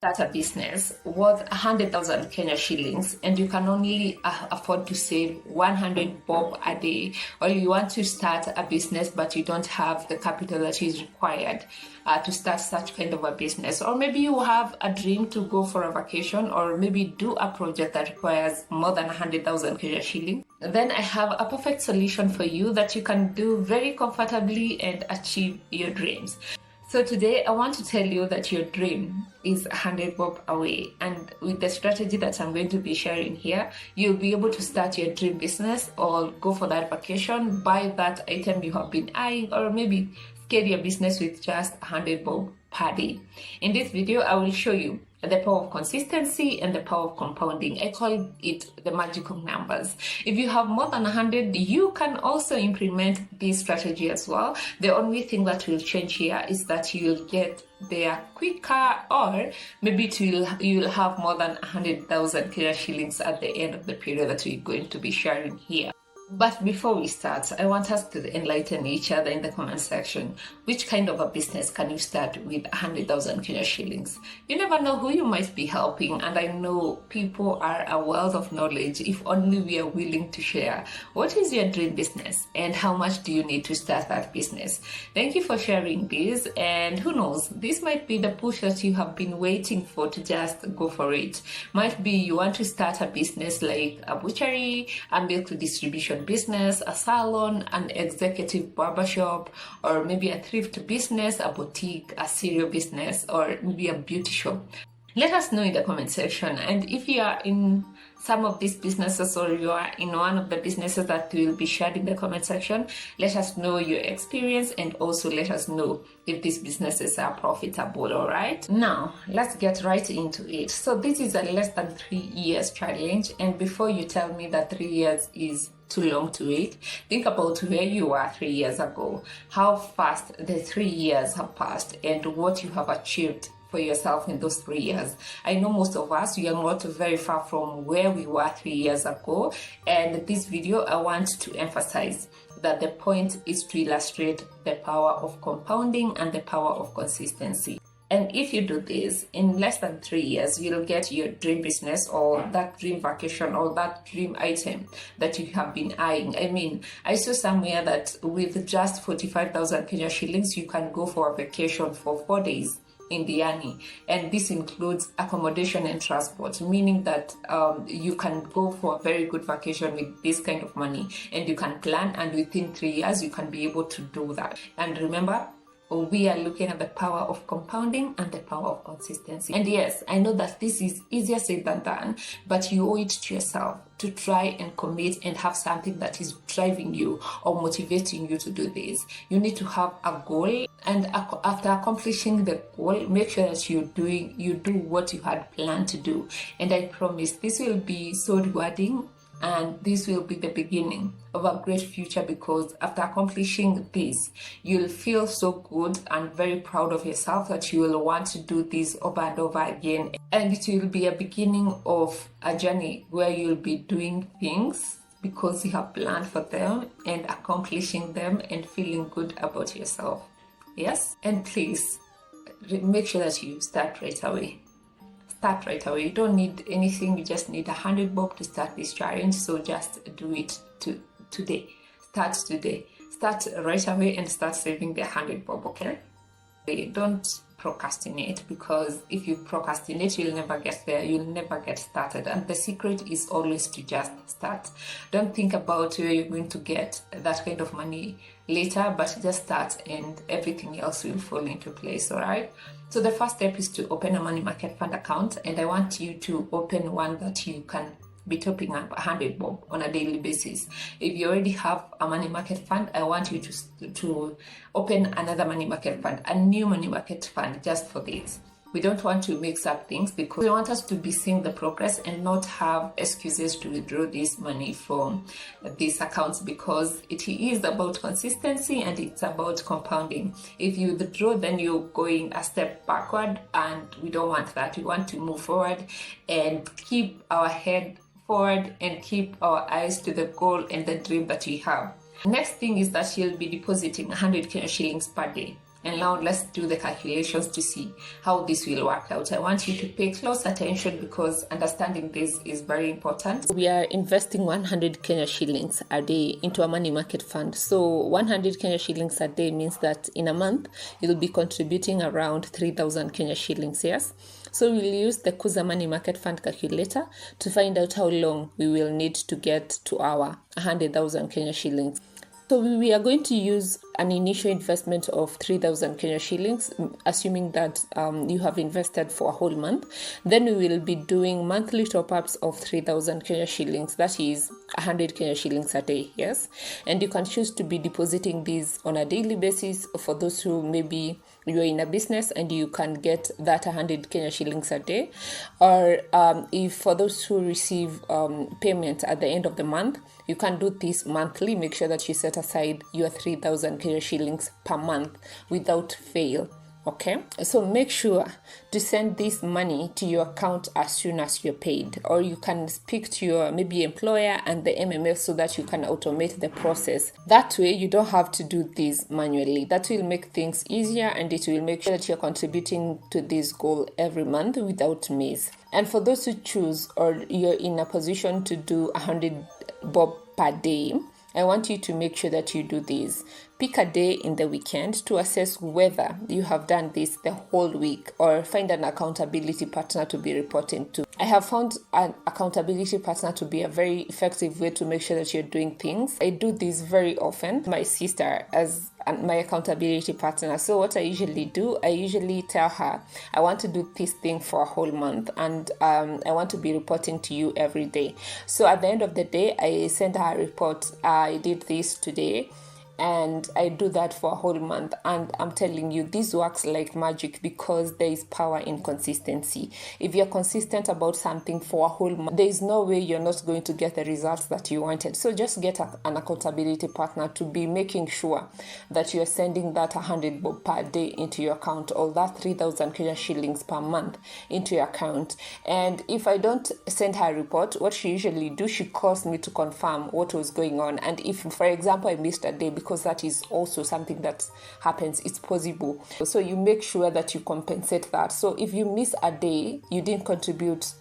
start a business worth 100,000 Kenya shillings and you can only afford to save 100 bob a day, or you want to start a business but you don't have the capital that is required to start such kind of a business, or maybe you have a dream to go for a vacation, or maybe do a project that requires more than 100,000 Kenya shillings, then I have a perfect solution for you that you can do very comfortably and achieve your dreams. So today I want to tell you that your dream is 100 bob away, and with the strategy that I'm going to be sharing here, you'll be able to start your dream business or go for that vacation, buy that item you have been eyeing, or maybe scale your business with just 100 bob per day. In this video, I will show you the power of consistency and the power of compounding. I call it the magical numbers. If you have more than 100, you can also implement this strategy as well. The only thing that will change here is that you'll get there quicker, or maybe you'll have more than 100,000 Kenya shillings at the end of the period that we're going to be sharing here. But before we start, I want us to enlighten each other in the comment section. Which kind of a business can you start with 100,000 Kenya shillings? You never know who you might be helping, and I know people are a wealth of knowledge if only we are willing to share. What is your dream business and how much do you need to start that business? Thank you for sharing this, and who knows, this might be the push that you have been waiting for to just go for it. Might be you want to start a business like a butchery, a milk distribution business, a salon, an executive barbershop, or maybe a thrift business, a boutique, a cereal business, or maybe a beauty shop. Let us know in the comment section, and if you are in some of these businesses or you are in one of the businesses that will be shared in the comment section, let us know your experience and also let us know if these businesses are profitable. All right, now let's get right into it. So this is a less than 3 years challenge, and before you tell me that 3 years is too long to wait, think about where you were 3 years ago, how fast the 3 years have passed, and what you have achieved for yourself in those 3 years. I know most of us, we are not very far from where we were 3 years ago, and this video I want to emphasize that the point is to illustrate the power of compounding and the power of consistency. And if you do this, in less than 3 years, you'll get your dream business or that dream vacation or that dream item that you have been eyeing. I mean, I saw somewhere that with just 45,000 Kenya shillings, you can go for a vacation for 4 days in Diani, and this includes accommodation and transport, meaning that you can go for a very good vacation with this kind of money, and you can plan, and within 3 years you can be able to do that. And remember, we are looking at the power of compounding and the power of consistency. And yes, I know that this is easier said than done, but you owe it to yourself to try and commit and have something that is driving you or motivating you to do this. You need to have a goal, and after accomplishing the goal, make sure that you do what you had planned to do. And I promise this will be so rewarding, and this will be the beginning of a great future, because after accomplishing this, you'll feel so good and very proud of yourself that you will want to do this over and over again. And it will be a beginning of a journey where you'll be doing things because you have planned for them and accomplishing them and feeling good about yourself. Yes? And please make sure that you start right away. Start right away. You don't need anything, you just need 100 bob to start this challenge. So just do it today. Start today. Start right away and start saving the 100 bob, okay? Don't procrastinate, because if you procrastinate, you'll never get there, you'll never get started. And the secret is always to just start. Don't think about where you're going to get that kind of money later, but just start and everything else will fall into place. All right, so the first step is to open a money market fund account, and I want you to open one that you can be topping up 100 bob on a daily basis. If you already have a money market fund, I want you to open another money market fund, a new money market fund just for this. We don't want to mix up things, because we want us to be seeing the progress and not have excuses to withdraw this money from these accounts, because it is about consistency and it's about compounding. If you withdraw, then you're going a step backward, and we don't want that. We want to move forward and keep our head forward and keep our eyes to the goal and the dream that we have. Next thing is that you'll be depositing 100 Kenya shillings per day. And now let's do the calculations to see how this will work out. I want you to pay close attention because understanding this is very important. We are investing 100 Kenya shillings a day into a money market fund. So 100 Kenya shillings a day means that in a month, you'll be contributing around 3,000 Kenya shillings, yes? So we'll use the Kuza Money Market Fund calculator to find out how long we will need to get to our 100,000 Kenya shillings. So we are going to use an initial investment of 3,000 Kenya shillings, assuming that you have invested for a whole month. Then we will be doing monthly top-ups of 3,000 Kenya shillings. That is 100 Kenya shillings a day, yes? And you can choose to be depositing these on a daily basis for those who maybe you're in a business and you can get that 100 Kenya shillings a day. Or if for those who receive payment at the end of the month, you can do this monthly. Make sure that you set aside your 3,000 Kenya shillings per month without fail. Okay, so make sure to send this money to your account as soon as you're paid, or you can speak to your maybe employer and the MMF so that you can automate the process. That way you don't have to do this manually. That will make things easier and it will make sure that you're contributing to this goal every month without miss. And for those who choose or you're in a position to do 100 bob per day, I want you to make sure that you do this. Pick a day in the weekend to assess whether you have done this the whole week, or find an accountability partner to be reporting to. I have found an accountability partner to be a very effective way to make sure that you're doing things. I do this very often. My sister as my accountability partner. So what I usually do, I usually tell her, I want to do this thing for a whole month and I want to be reporting to you every day. So at the end of the day, I send her a report. I did this today. And I do that for a whole month, and I'm telling you, this works like magic because there is power in consistency. If you're consistent about something for a whole month, there is no way you're not going to get the results that you wanted. So just get an accountability partner to be making sure that you're sending that 100 bob per day into your account, or that 3,000 Kenya shillings per month into your account. And if I don't send her a report, what she usually do, she calls me to confirm what was going on. And if, for example, I missed a day, because that is also something that happens, it's possible. So you make sure that you compensate that. So if you miss a day, you didn't contribute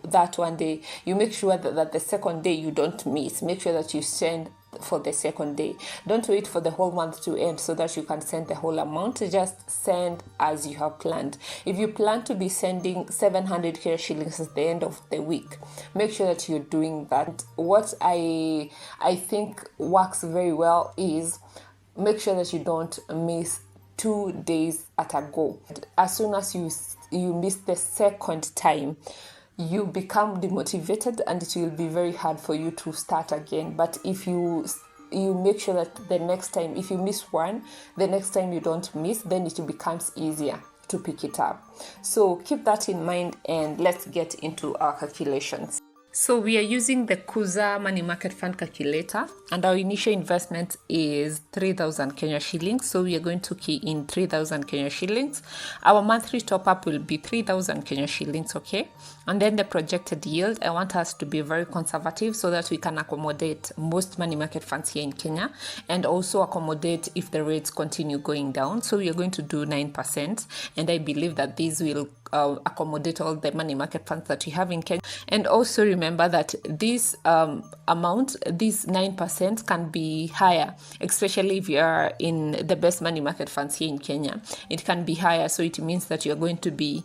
that one day, you make sure that the second day you don't miss. Make sure that you send for the second day. Don't wait for the whole month to end so that you can send the whole amount. Just send as you have planned. If you plan to be sending 700 Kenya shillings at the end of the week, make sure that you're doing that. What I think works very well is make sure that you don't miss 2 days at a go. As soon as you miss the second time, you become demotivated and it will be very hard for you to start again. But if you make sure that the next time, if you miss one, the next time you don't miss, then it becomes easier to pick it up. So keep that in mind and let's get into our calculations. So we are using the Kuza Money Market Fund calculator, and our initial investment is 3,000 Kenya shillings. So we are going to key in 3,000 Kenya shillings. Our monthly top-up will be 3,000 Kenya shillings, okay? And then the projected yield, I want us to be very conservative so that we can accommodate most money market funds here in Kenya, and also accommodate if the rates continue going down. So we are going to do 9%, and I believe that these will accommodate all the money market funds that we have in Kenya. And also remember that this amount, this 9% can be higher, especially if you are in the best money market funds here in Kenya. It can be higher, so it means that you're going to be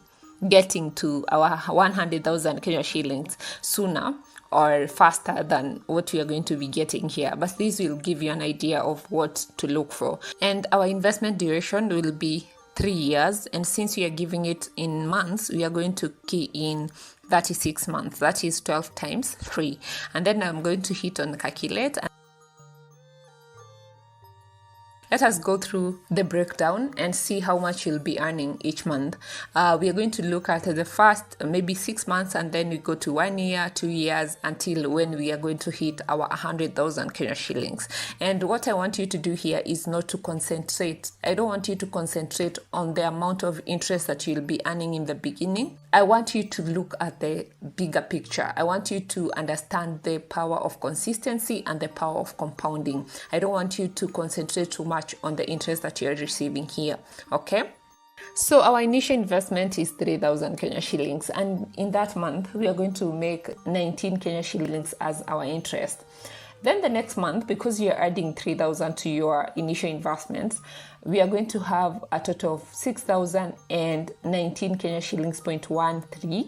getting to our 100,000 Kenya shillings sooner or faster than what we are going to be getting here. But this will give you an idea of what to look for. And our investment duration will be 3 years, and since we are giving it in months, we are going to key in 36 months. That is 12 times 3. And then I'm going to hit on calculate. Let us go through the breakdown and see how much you'll be earning each month. We are going to look at the first maybe 6 months, and then we go to 1 year, 2 years, until when we are going to hit our 100,000 Kenya shillings. And what I want you to do here is not to concentrate. I don't want you to concentrate on the amount of interest that you'll be earning in the beginning. I want you to look at the bigger picture. I want you to understand the power of consistency and the power of compounding. I don't want you to concentrate too much on the interest that you're receiving here, okay? So our initial investment is 3,000 Kenya shillings, and in that month we are going to make 19 Kenya shillings as our interest. Then the next month, because you're adding 3,000 to your initial investments, we are going to have a total of 6,019 Kenya shillings 0.13,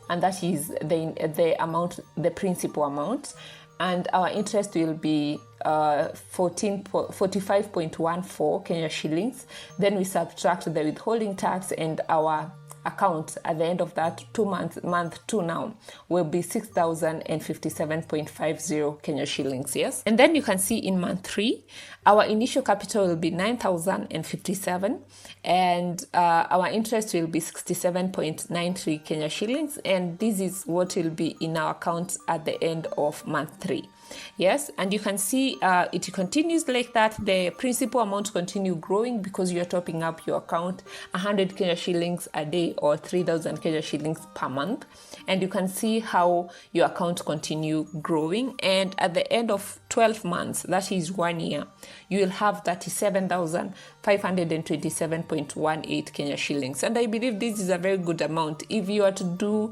and that is the amount, the principal amount. And our interest will be 45.14 Kenya shillings. Then we subtract the withholding tax, and our account at the end of that month 2 now will be 6,057.50 Kenya shillings. Yes, and then you can see in month 3 our initial capital will be 9,057, and our interest will be 67.93 Kenya shillings, and this is what will be in our account at the end of month 3. Yes, and you can see it continues like that. The principal amount continue growing because you're topping up your account 100 Kenya shillings a day or 3,000 Kenya shillings per month, and you can see how your account continue growing, and at the end of 12 months, that is 1 year, you will have 37,527.18 Kenya shillings. And I believe this is a very good amount if you are to do,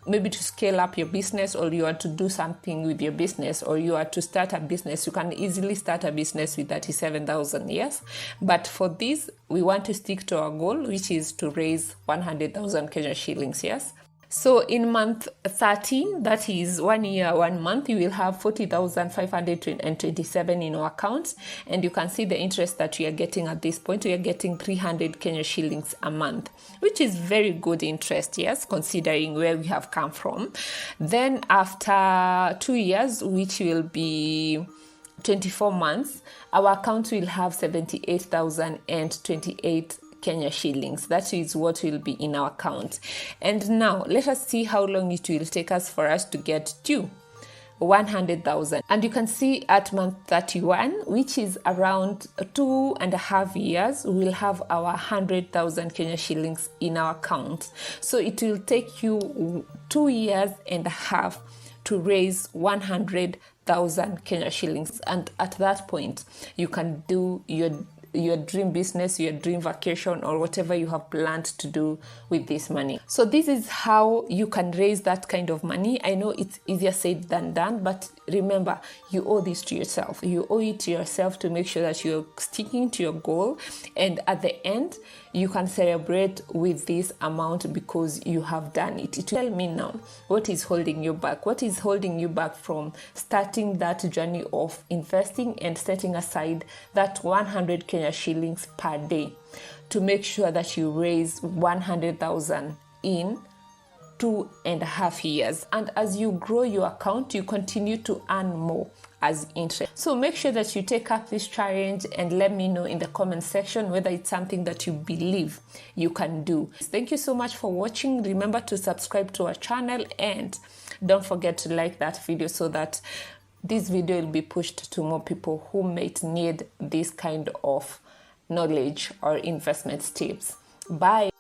maybe to scale up your business, or you want to do something with your business, or you are to start a business. You can easily start a business with 37,000, yes. But for this, we want to stick to our goal, which is to raise 100,000 Kenya shillings, yes. So in month 13, that is 1 year, 1 month, you will have 40,527 in our accounts. And you can see the interest that we are getting at this point. We are getting 300 Kenya shillings a month, which is very good interest, yes, considering where we have come from. Then after 2 years, which will be 24 months, our account will have 78,028 Kenya shillings. That is what will be in our account. And now let us see how long it will take us for us to get to 100,000. And you can see at month 31, which is around 2.5 years, we'll have our 100,000 Kenya shillings in our account. So it will take you 2.5 years to raise 100,000 Kenya shillings. And at that point, you can do your dream business, your dream vacation, or whatever you have planned to do with this money. So this is how you can raise that kind of money. I know it's easier said than done, but remember, you owe this to yourself. You owe it to yourself to make sure that you're sticking to your goal, and at the end you can celebrate with this amount because you have done it. Tell me now, what is holding you back? What is holding you back from starting that journey of investing and setting aside that 100 Kenya shillings per day to make sure that you raise 100,000 in 2.5 years? And as you grow your account, you continue to earn more as interest. So make sure that you take up this challenge and let me know in the comment section whether it's something that you believe you can do. Thank you so much for watching. Remember to subscribe to our channel, and don't forget to like that video so that this video will be pushed to more people who might need this kind of knowledge or investment tips. Bye.